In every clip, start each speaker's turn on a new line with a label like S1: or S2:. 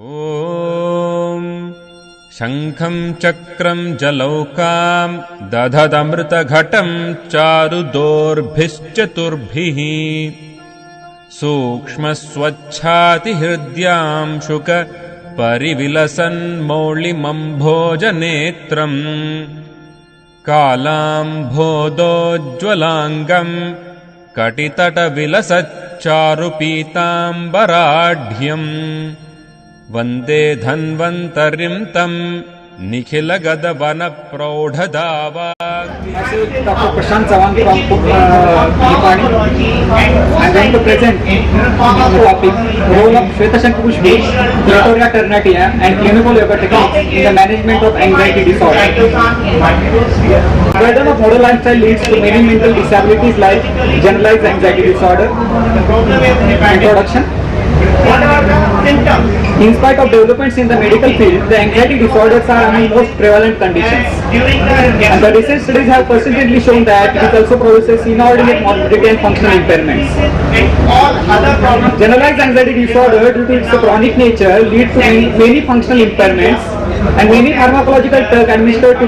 S1: ॐ शङ्खं चक्रं जलौकां दधदमृतघटं चारुदोर्भिश्चतुर्भिः सूक्ष्मस्वच्छातिहृद्यां शुक परिविलसन्मौलिमम्भोजनेत्रम् कालाम्भोदोज्ज्वलाङ्गं कटितटविलसच्चारुपीताम्बराढ्यम् वन्दे धन्वन्तरिं तं निखिलगदवनप्रौढदावा।
S2: Dr. Prashant Sawan from Nipani. I am going to present the topic role of Shwetashankhi Pushpi, Clitoria ternatia and clinical yoga techniques in the management of anxiety disorder. Burden of modern lifestyle leads to many mental disabilities like generalized anxiety disorder. Introduction. In spite of developments in the medical field, the anxiety disorders are among most prevalent conditions. And the recent studies have persistently shown that it also produces inordinate morbidity and functional impairments. Generalized anxiety disorder, due to its chronic nature, leads to many functional impairments, and many pharmacological drugs administered to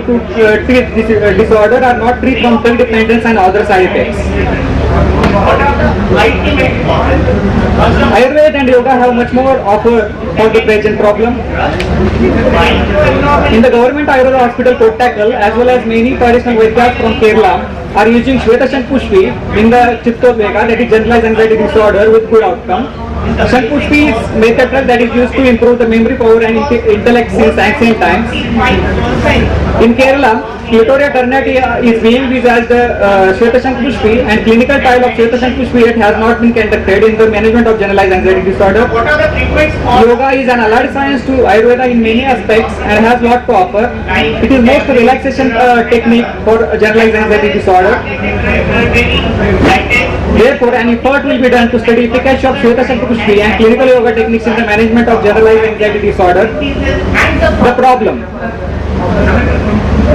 S2: treat this disorder are not free from pill dependence and other side effects. Ayurveda and yoga have much more offer for the present problem. In the government Ayurveda hospital Kottakkal, as well as many traditional Vaidyas from Kerala are using Shwetashankhi Pushpi in the Chittodvega, that is generalized anxiety disorder, with good outcome. Shankhi Pushpi is method drug that is used to improve the memory power and intellect since ancient times. In Kerala, Clitoria ternatia is being used as the Shwetashankhi Pushpi, and clinical trial of Shwetashankhi Pushpi yet has not been conducted in the management of generalized anxiety disorder. Yoga is an allied science to Ayurveda in many aspects and has lot to offer. It is most relaxation technique for generalized anxiety disorder. Therefore, an effort will be done to study efficacy of Shwetashankhi Pushpi and clinical yoga techniques in the management of generalized anxiety disorder. The problem: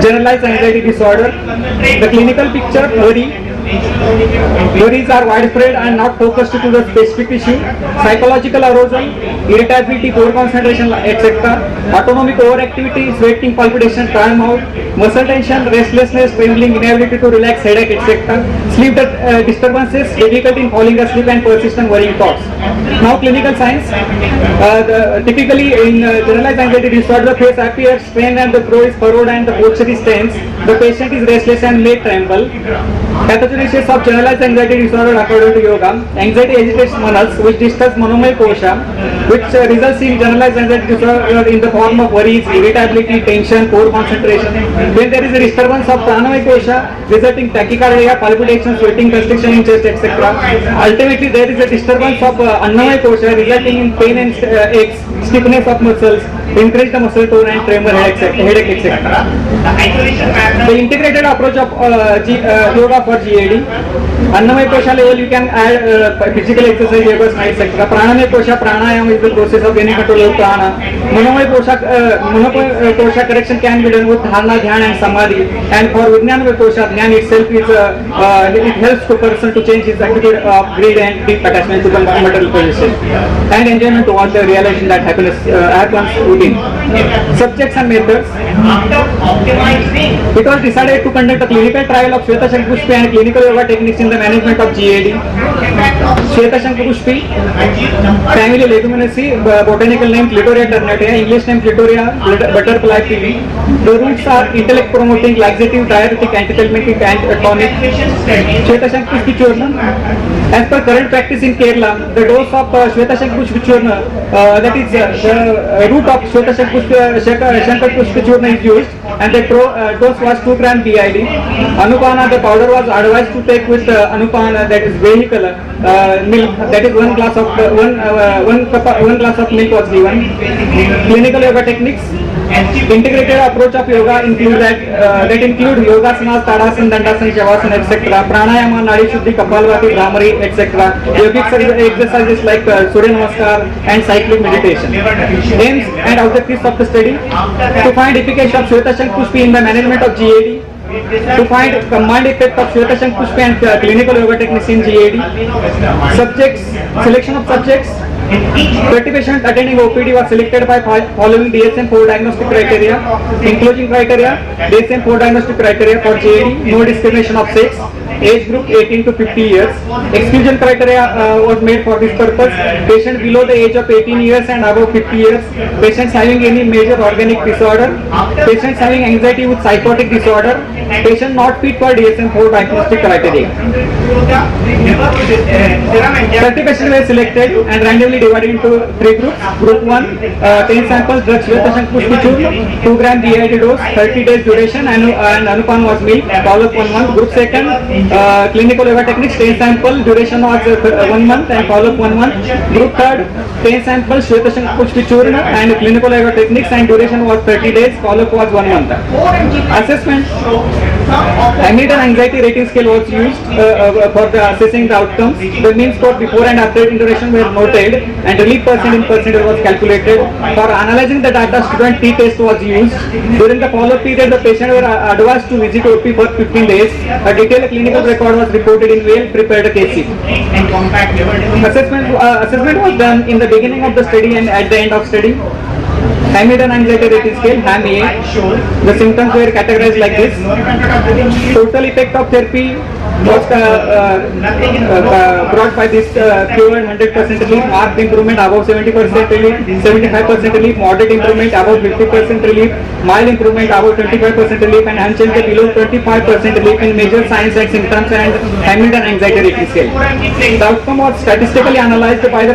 S2: generalized anxiety disorder. The clinical picture: worries are widespread and not focused to the specific issue. Psychological arousal, irritability, poor concentration, etc. Autonomic overactivity, sweating, palpitation, dry mouth, muscle tension, restlessness, trembling, inability to relax, headache, etc. Sleep disturbances, difficulty in falling asleep, and persistent worrying thoughts. Now, clinical signs. Typically, in generalized anxiety disorder, the face appears strained and the brow is furrowed and the posture is tense. The patient is restless and may tremble. Pathogenesis of generalized anxiety disorder according to yoga: anxiety agitates manas, which disturbs manomaya kosha, which results in generalized anxiety disorder in the form of worries, irritability, tension, poor concentration. When there is a disturbance of pranamaya kosha, resulting tachycardia, palpitation, sweating, constriction in chest, etc. Ultimately, there is a disturbance of annamaya kosha, resulting in pain and aches, stiffness of muscles, increased muscle tone and tremor, headache, etc. The integrated approach of yoga for GAD. Annamaya kosha level, you can add physical exercise, yoga, etc. Pranamaya kosha, pranayama is the process of gaining control of prana. Manomaya kosha correction can be done with dharana, dhyan and samadhi. And for vijnanamaya kosha, dhyan itself is it helps the person to change his attitude of greed and deep attachment to the material possession and enjoyment towards the realization that happiness happens within. Subjects and methods. It was decided to conduct a clinical trial of Shwetashankhi Pushpi and clinical yoga techniques in the management of GAD. Shwetashankhi Pushpi, family Leguminosae, botanical name Clitoria ternatia, English name Clitoria butterfly pili. The roots are intellect promoting, laxative, diuretic, antithalamic and tonic. Shwetashankhi Pushpi Churna. As per current practice in Kerala, the dose of Shwetashankhi Pushpi Churna, that is the root of Shwetashankhi Pushpi Churna is used, and the dose was 2 gram BID. Anupana, the powder was advised to take with Anupana, that is vehicle milk, that is 1 glass of one glass of milk was given. Clinical yoga techniques. Integrated approach of yoga include that include yogasanas, tadasana, dandasana, shavasana, etc. Pranayama, nadi shuddhi, kapalbhati, bhramari, etc. Yogic exercises like Surya Namaskar and cyclic meditation. Aims and objectives of the study: to find efficacy of Shwetashankhi Pushpi in the management of GAD, to find combined effect of Shwetashankhi Pushpi and clinical yoga techniques in GAD. Subjects, selection of subjects: 30 patients attending OPD was selected by following DSM-4 diagnostic criteria. Inclusion criteria, DSM-4 diagnostic criteria for JAD, no discrimination of sex, age group 18 to 50 years. Exclusion criteria was made for this purpose. Patient below the age of 18 years and above 50 years. Patients having any major organic disorder. Patients having anxiety with psychotic disorder. Patient not fit for DSM-4 diagnostic criteria. 30 patients were selected and randomly divided into 3 groups. Group 1, 10 samples, drug Shvetashankar Pushpichur, 2 gram BID dose, 30 days duration, and Anupan was milk, follow-up 1 month. Group 2, clinical waiver techniques, 10 sample, duration was 1 month and follow-up 1 month. Group 3, 10 samples, Shvetashankar Pushpichur, and clinical waiver techniques, and duration was 30 days, follow-up was 1 month. Assessment. Hamilton Anxiety Rating Scale was used for assessing the outcomes. The mean score before and after intervention were noted and relief percentage was calculated. For analyzing the data, student t-test was used. During the follow-up period, the patient were advised to visit OP for 15 days. A detailed clinical record was reported in well-prepared case sheet. Assessment was done in the beginning of the study and at the end of study. Hamilton Anxiety Rating Scale, HAM-A. The symptoms were categorized like this. Total effect of therapy was brought by this cured 100% relief, marked improvement above 70% relief, 75% relief, moderate improvement above 50% relief, mild improvement above 25% relief, and unchanged below 25% relief in major signs and symptoms and Hamilton Anxiety Rating Scale. The outcome was statistically analyzed by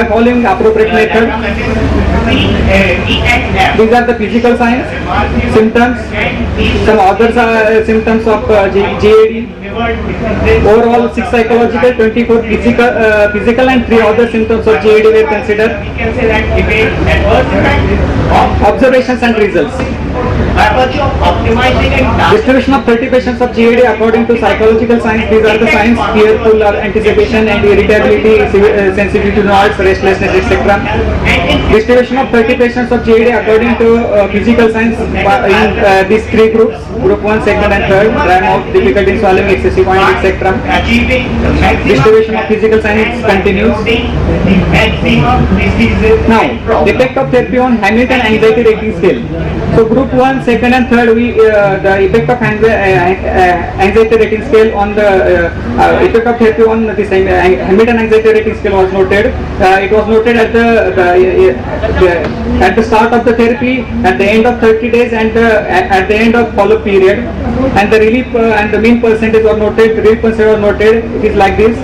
S2: following appropriate method. These are the physical signs, symptoms, some other symptoms of GAD. Overall 6 psychological, 24 physical and 3 other symptoms of GAD were considered. Observations and results. Distribution of 30 patients of GAD according to psychological signs. These are the signs: fearful, anticipation and irritability, sensitivity to noise, restlessness, etc. Distribution of 30 patients of GAD according to physical signs in these 3 groups: group 1, 2nd and 3rd, dry mouth, difficulty in swallowing, excessive wine, etc. Distribution of physical signs continues. Now, effect of therapy on Hamilton Anxiety Rating Scale. So group 1, 2nd and 3rd, the effect of anxiety rating scale on the effect of therapy on this Hamilton Anxiety Rating Scale was noted. It was noted at the start of the therapy, at the end of 30 days, and at the end of follow-up period. And the relief and the mean percentage was noted. The relief percentage was noted. It is like this.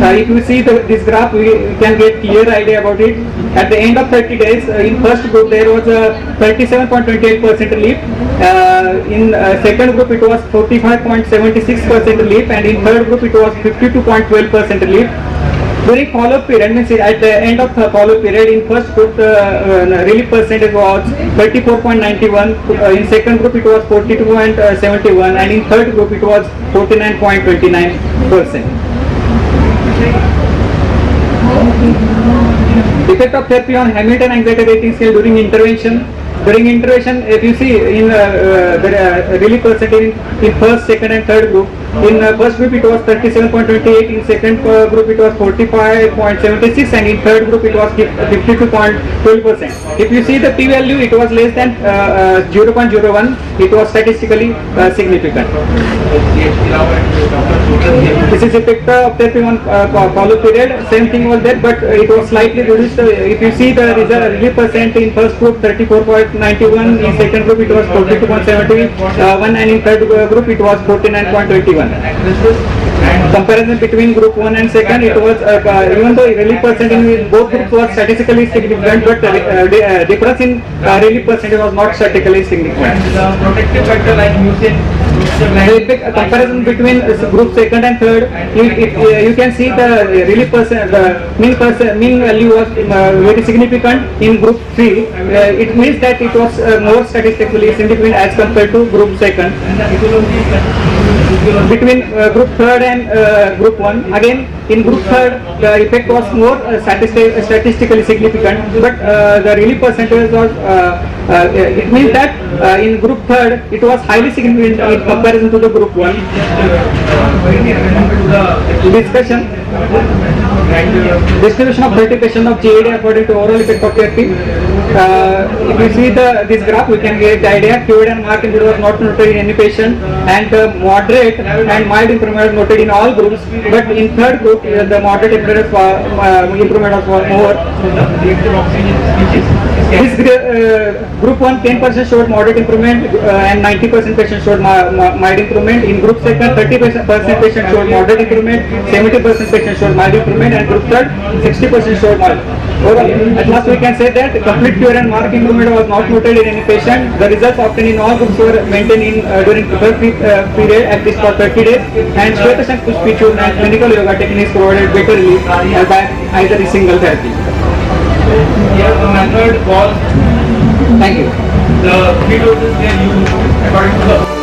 S2: If you see this graph, we can get clear idea about it. At the end of 30 days, in first group there was a 37.28% relief. In second group it was 45.76% relief, and in third group it was 52.12% relief. During follow-up period, means at the end of the follow-up period, in first group the relief percentage was 34.91, in second group it was 42.71, and in third group it was 49.29%. Effect of therapy on Hamilton Anxiety Rating Scale during intervention. During intervention, if you see in the relief percentage in first, second and third group, in first group it was 37.28, in second group it was 45.76, and in third group it was 52.12%. If you see the p-value, it was less than 0.01, it was statistically significant. This is effect of therapy on follow period. Same thing was there, but it was slightly reduced. If you see the relief percent in first group 34.91, in second group it was 42.71, and in third group it was 49.21. Comparison between group 1 and 2nd, it was even though relief percent in both groups was statistically significant, but difference in relief percentage was not statistically significant.
S3: Protective factor like mucin.
S2: Comparison between group 2nd and 3rd, you can see the relief percent, the mean value was very significant in group 3. It means that it was more statistically significant as compared to group 2nd. Between group 3rd and group 1, again in group 3rd the effect was more statistically significant, but the relief percentage was it means that in group 3rd it was highly significant in comparison to the group 1. Discussion. Distribution of 30 patients of GAD according to oral effect of therapy. If you see this graph, we can get the idea. QAD and mark improvement was not noted in any patient, and moderate and mild improvement was noted in all groups. But in third group, the moderate improvement was more. This group 1, 10% showed moderate improvement and 90% patients showed mild improvement. In group second, 30% patients showed moderate improvement, 70% patients showed mild improvement, and group third, 60% showed mild. At last, we can say that complete cure and mark improvement was not noted in any patient. The results obtained in all groups were maintained during the first period, at least for 30 days. And Shweta and Pushpichu and clinical yoga techniques provided better relief by either a single therapy.
S3: Here the method was
S2: Thank you.
S3: the three doses they used according to the